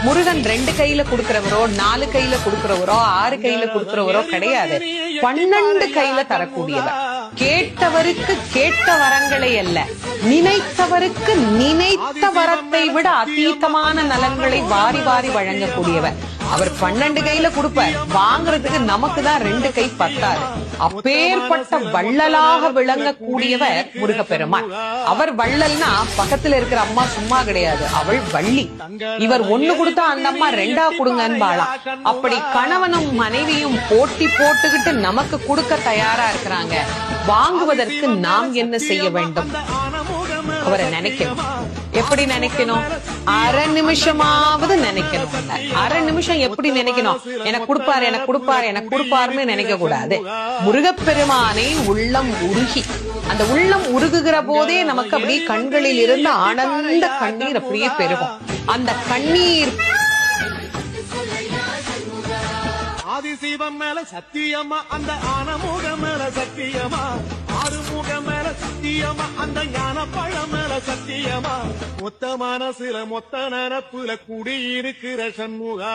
முருகன் 2 கையில கொடுக்கிறவரோ 4 கையில கொடுக்கிறவரோ 6 கையில கொடுக்கிறவரோ கிடையாது. 12 கையில தரக்கூடியவர். கேட்டவருக்கு கேட்ட வரங்களை அல்ல, நினைத்தவருக்கு நினைத்த வரத்தை விட அதீதமான நலன்களை வாரி வாரி வழங்கக்கூடியவர். அவர் 12 கையில கொடுப்பார், வாங்குறதுக்கு நமக்கு தான் 2 கை பத்தாது. அப்பேற்பட்ட வள்ளலாக விளங்கக்கூடியவர் முருகப்பெருமான். அவர் வள்ளல்னா பக்கத்துல இருக்கிற அம்மா சும்மா கிடையாது, அவள் வள்ளி. இவர் 1 கொடுத்தா அந்த அம்மா 2 கொடுங்கன்னு வாழாம். அப்படி கணவனும் மனைவியும் போட்டி போட்டுக்கிட்டு நமக்கு கொடுக்க தயாரா இருக்கிறாங்க. வாங்குவதற்கு நாம் என்ன செய்ய வேண்டும்? அவரை நினைக்கணும். எப்படி நினைக்கணும்? அரை நிமிஷமாவது நினைக்கணும். அரை நிமிஷம் எப்படி நினைக்கணும்? எனக்கு கொடுப்பாரு, எனக்கு கொடுப்பாரு, எனக்கு கொடுப்பாருன்னு நினைக்க கூடாது. முருகப்பெருமானை உள்ளம் உருகி, அந்த உள்ளம் உருகுகிற போதே நமக்கு அப்படியே கண்களில் இருந்து ஆனந்த கண்ணீர் அப்படியே பெருகும். அந்த கண்ணீர் ஆதிசிவம் மேல சத்தியமா, அந்த ஆனமுக மேல சத்தியமா, ஆறுமுக மேல சத்தியமா, அந்த ஞான பழ மேல சத்தியமா, மொத்த மனசுல மொத்த நரப்புல குடியிருக்கிற சண்முகா.